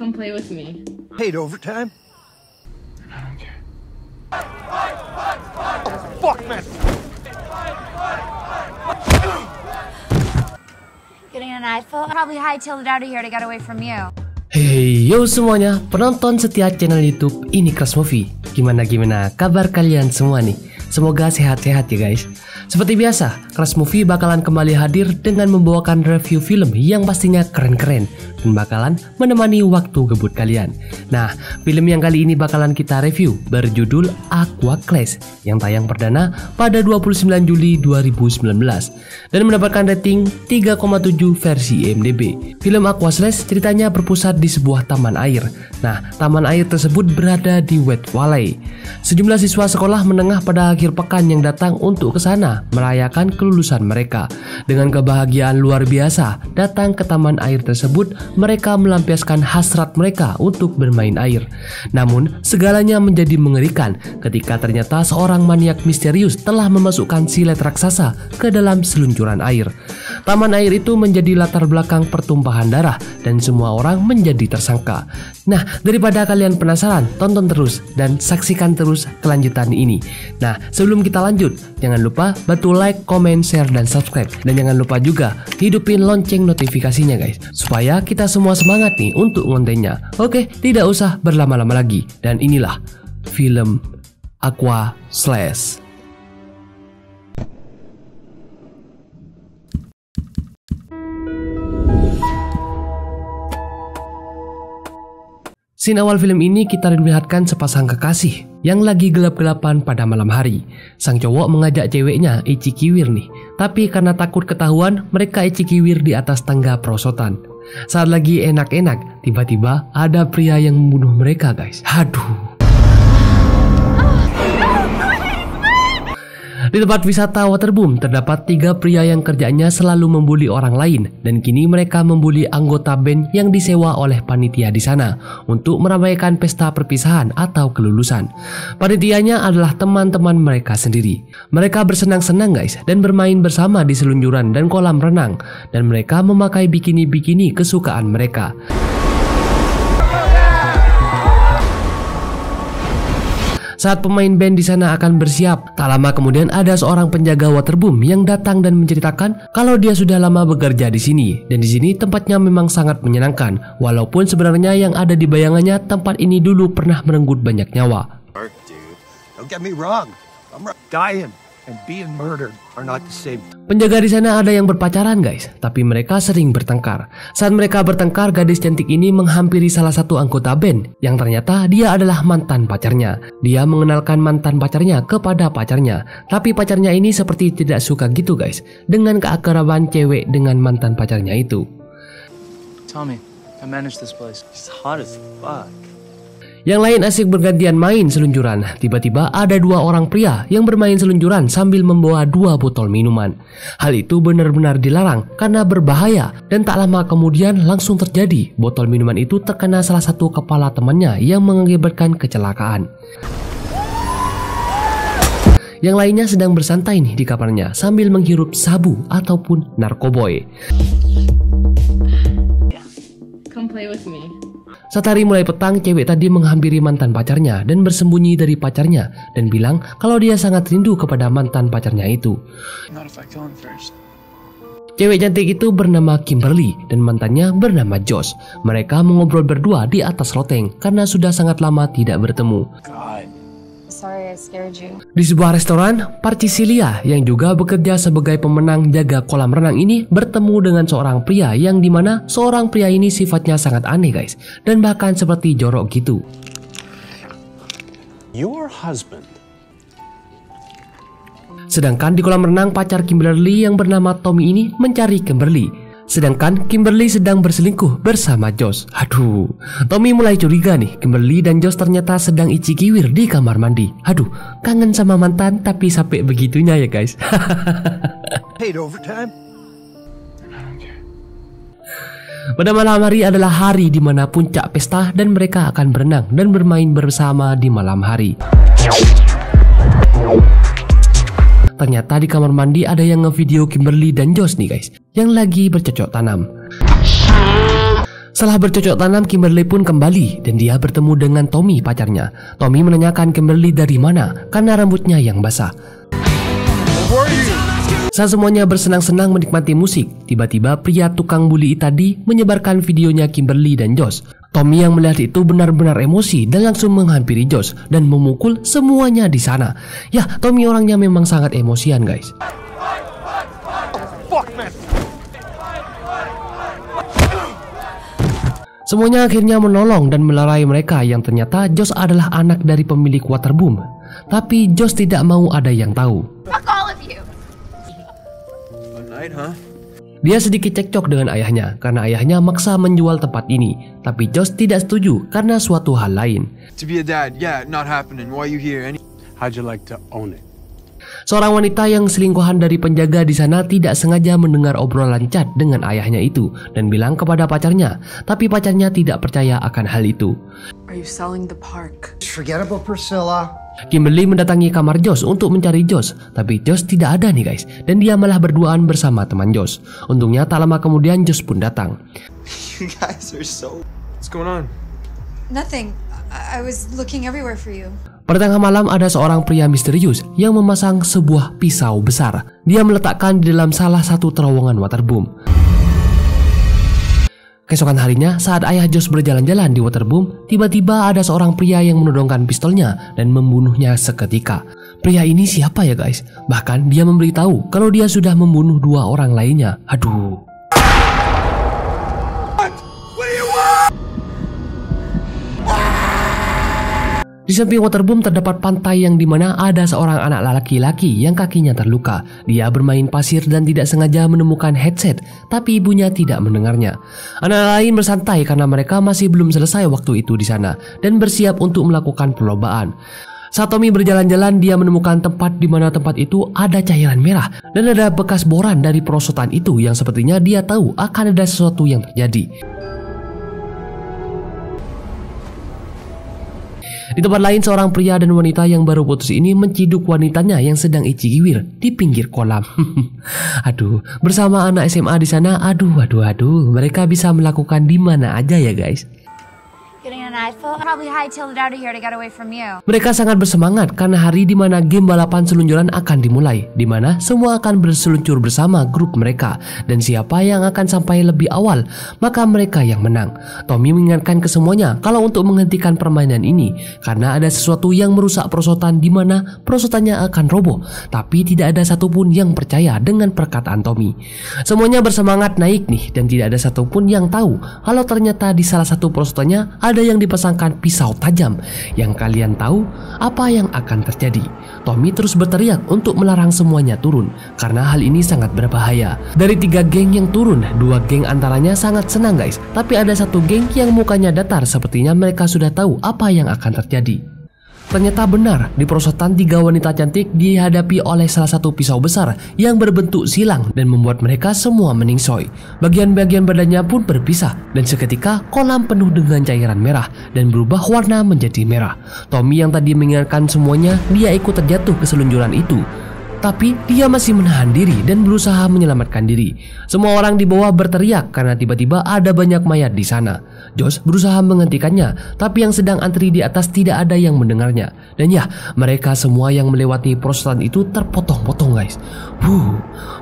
Come play with me. Paid overtime? I don't care. Fuck, man! Getting an eyeful? Probably hightailed it out of here to get away from you. Hey yo semuanya, penonton setia channel YouTube ini Crush Movie. Gimana kabar kalian semua nih? Semoga sehat-sehat ya guys. Seperti biasa, Crush Movie bakalan kembali hadir dengan membawakan review film yang pastinya keren-keren dan bakalan menemani waktu gebut kalian. Nah, film yang kali ini bakalan kita review berjudul Aqua Slash yang tayang perdana pada 29 Juli 2019 dan mendapatkan rating 3,7 versi IMDb. Film Aqua Slash ceritanya berpusat di sebuah taman air. Nah, taman air tersebut berada di Wet Valley. Sejumlah siswa sekolah menengah pada akhir pekan yang datang untuk ke sana merayakan kelulusan mereka. Dengan kebahagiaan luar biasa datang ke taman air tersebut, mereka melampiaskan hasrat mereka untuk bermain air. Namun segalanya menjadi mengerikan ketika ternyata seorang maniak misterius telah memasukkan silet raksasa ke dalam seluncuran air. Taman air itu menjadi latar belakang pertumpahan darah dan semua orang menjadi tersangka. Nah, daripada kalian penasaran, tonton terus dan saksikan terus kelanjutan ini. Nah, sebelum kita lanjut, jangan lupa bantu like, comment, share, dan subscribe. Dan jangan lupa juga hidupin lonceng notifikasinya guys, supaya kita semua semangat nih untuk ngontennya. Oke, tidak usah berlama-lama lagi. Dan inilah film Aqua Slash. Scene awal film ini kita dilihatkan sepasang kekasih yang lagi gelap-gelapan pada malam hari. Sang cowok mengajak ceweknya icikiwir nih, tapi karena takut ketahuan mereka icikiwir di atas tangga perosotan. Saat lagi enak-enak, tiba-tiba ada pria yang membunuh mereka guys. Aduh. Di tempat wisata Waterboom terdapat 3 pria yang kerjanya selalu membuli orang lain dan kini mereka membuli anggota band yang disewa oleh panitia di sana untuk meramaikan pesta perpisahan atau kelulusan. Panitianya adalah teman-teman mereka sendiri. Mereka bersenang-senang guys dan bermain bersama di seluncuran dan kolam renang dan mereka memakai bikini-bikini kesukaan mereka. Saat pemain band di sana akan bersiap, tak lama kemudian ada seorang penjaga Waterboom yang datang dan menceritakan kalau dia sudah lama bekerja di sini dan di sini tempatnya memang sangat menyenangkan, walaupun sebenarnya yang ada di bayangannya tempat ini dulu pernah merenggut banyak nyawa. Don't get me wrong. I'm dying and being murdered are not the same. Penjaga di sana ada yang berpacaran guys, tapi mereka sering bertengkar. Saat mereka bertengkar, gadis cantik ini menghampiri salah satu anggota band yang ternyata dia adalah mantan pacarnya. Dia mengenalkan mantan pacarnya kepada pacarnya, tapi pacarnya ini seperti tidak suka gitu guys dengan keakraban cewek dengan mantan pacarnya itu. Tommy, I manage this place. It's hot as fuck. Yang lain asik bergantian main seluncuran. Tiba-tiba ada 2 orang pria yang bermain seluncuran sambil membawa 2 botol minuman. Hal itu benar-benar dilarang karena berbahaya dan tak lama kemudian langsung terjadi. Botol minuman itu terkena salah satu kepala temannya yang mengakibatkan kecelakaan. Yang lainnya sedang bersantai nih di kamarnya sambil menghirup sabu ataupun narkoboy. Come play with me. Saat hari mulai petang, cewek tadi menghampiri mantan pacarnya dan bersembunyi dari pacarnya dan bilang kalau dia sangat rindu kepada mantan pacarnya itu. Not if I kill him first. Cewek cantik itu bernama Kimberly dan mantannya bernama Josh. Mereka mengobrol berdua di atas loteng karena sudah sangat lama tidak bertemu. God. Sorry I scared you. Di sebuah restoran, Parcisilia yang juga bekerja sebagai pemenang jaga kolam renang ini bertemu dengan seorang pria yang dimana seorang pria ini sifatnya sangat aneh guys dan bahkan seperti jorok gitu. Your husband. Sedangkan di kolam renang pacar Kimberly yang bernama Tommy ini mencari Kimberly. Sedangkan Kimberly sedang berselingkuh bersama Josh. Aduh, Tommy mulai curiga nih, Kimberly dan Josh ternyata sedang icikiwir di kamar mandi. Aduh, kangen sama mantan tapi sampai begitunya ya guys. Paid overtime? I don't care. Pada malam hari adalah hari di mana puncak pesta dan mereka akan berenang dan bermain bersama di malam hari. Ternyata di kamar mandi ada yang ngevideo Kimberly dan Josh nih guys, yang lagi bercocok tanam. Setelah bercocok tanam, Kimberly pun kembali dan dia bertemu dengan Tommy, pacarnya. Tommy menanyakan Kimberly dari mana karena rambutnya yang basah. Saat semuanya bersenang-senang menikmati musik, tiba-tiba pria tukang bully tadi menyebarkan videonya Kimberly dan Josh. Tommy yang melihat itu benar-benar emosi dan langsung menghampiri Josh dan memukul semuanya di sana. Ya, Tommy orangnya memang sangat emosian, guys. Semuanya akhirnya menolong dan melerai mereka yang ternyata Josh adalah anak dari pemilik Waterboom. Tapi Josh tidak mau ada yang tahu. Dia sedikit cekcok dengan ayahnya karena ayahnya maksa menjual tempat ini. Tapi Josh tidak setuju karena suatu hal lain. How'd you like to own it? Seorang wanita yang selingkuhan dari penjaga di sana tidak sengaja mendengar obrolan chat dengan ayahnya itu dan bilang kepada pacarnya, tapi pacarnya tidak percaya akan hal itu. Are you selling the park? Forget about Priscilla. Kimberly mendatangi kamar Josh untuk mencari Josh, tapi Josh tidak ada nih guys, dan dia malah berduaan bersama teman Josh. Untungnya tak lama kemudian Josh pun datang. You guys are so... What's going on? Nothing. I was looking everywhere for you. Pada tengah malam ada seorang pria misterius yang memasang sebuah pisau besar. Dia meletakkan di dalam salah satu terowongan Waterboom. Keesokan harinya saat ayah Josh berjalan-jalan di Waterboom, tiba-tiba ada seorang pria yang menodongkan pistolnya dan membunuhnya seketika. Pria ini siapa ya guys? Bahkan dia memberitahu kalau dia sudah membunuh 2 orang lainnya. Aduh. Di samping Waterboom terdapat pantai yang dimana ada seorang anak laki-laki yang kakinya terluka. Dia bermain pasir dan tidak sengaja menemukan headset, tapi ibunya tidak mendengarnya. Anak lain bersantai karena mereka masih belum selesai waktu itu di sana dan bersiap untuk melakukan perlombaan. Saat Tommy berjalan-jalan, dia menemukan tempat di mana tempat itu ada cairan merah dan ada bekas boran dari perosotan itu yang sepertinya dia tahu akan ada sesuatu yang terjadi. Di tempat lain, seorang pria dan wanita yang baru putus ini menciduk wanitanya yang sedang icigiwir di pinggir kolam. Aduh, bersama anak SMA di sana, aduh, mereka bisa melakukan di mana aja ya guys. Getting an iPhone, probably hightailed it out of here to get away from you. Mereka sangat bersemangat karena hari di mana game balapan seluncuran akan dimulai, di mana semua akan berseluncur bersama grup mereka dan siapa yang akan sampai lebih awal, maka mereka yang menang. Tommy mengingatkan ke semuanya kalau untuk menghentikan permainan ini karena ada sesuatu yang merusak perosotan di mana perosotannya akan roboh, tapi tidak ada satupun yang percaya dengan perkataan Tommy. Semuanya bersemangat naik nih dan tidak ada satupun yang tahu kalau ternyata di salah satu perosotannya ada yang dipasangkan pisau tajam. Yang kalian tahu apa yang akan terjadi? Tommy terus berteriak untuk melarang semuanya turun karena hal ini sangat berbahaya. Dari 3 geng yang turun, 2 geng antaranya sangat senang guys, tapi ada 1 geng yang mukanya datar, sepertinya mereka sudah tahu apa yang akan terjadi. Ternyata benar, di perosotan 3 wanita cantik dihadapi oleh salah satu pisau besar yang berbentuk silang dan membuat mereka semua meningsoi. Bagian-bagian badannya pun berpisah dan seketika kolam penuh dengan cairan merah dan berubah warna menjadi merah. Tommy yang tadi mengingatkan semuanya, dia ikut terjatuh ke seluncuran itu. Tapi dia masih menahan diri dan berusaha menyelamatkan diri. Semua orang di bawah berteriak karena tiba-tiba ada banyak mayat di sana. Josh berusaha menghentikannya, tapi yang sedang antri di atas tidak ada yang mendengarnya. Dan ya, mereka semua yang melewati perosotan itu terpotong-potong guys.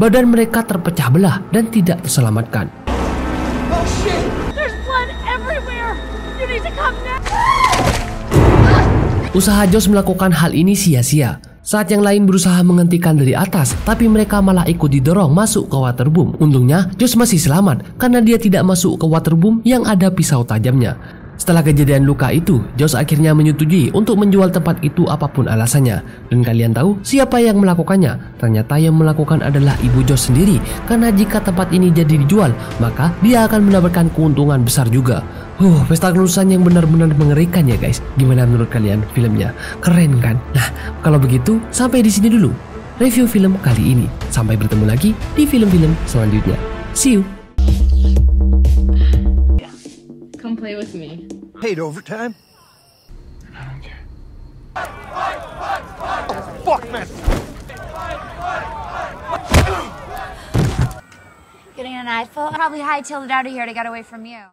Badan mereka terpecah belah dan tidak terselamatkan. Oh shit! There's blood everywhere! You need to come now! Usaha Josh melakukan hal ini sia-sia. Saat yang lain berusaha menghentikan dari atas, tapi mereka malah ikut didorong masuk ke Waterboom. Untungnya Josh masih selamat karena dia tidak masuk ke Waterboom yang ada pisau tajamnya. Setelah kejadian luka itu, Josh akhirnya menyetujui untuk menjual tempat itu apapun alasannya. Dan kalian tahu siapa yang melakukannya? Ternyata yang melakukan adalah ibu Josh sendiri. Karena jika tempat ini jadi dijual, maka dia akan mendapatkan keuntungan besar juga. Pesta kelulusan yang benar-benar mengerikan ya guys. Gimana menurut kalian filmnya? Keren kan? Nah, kalau begitu sampai di sini dulu review film kali ini. Sampai bertemu lagi di film-film selanjutnya. See you. Come play with me. Paid overtime? I don't care. Fuck, man! Getting an iPhone, probably hightailed it out of here to get away from you.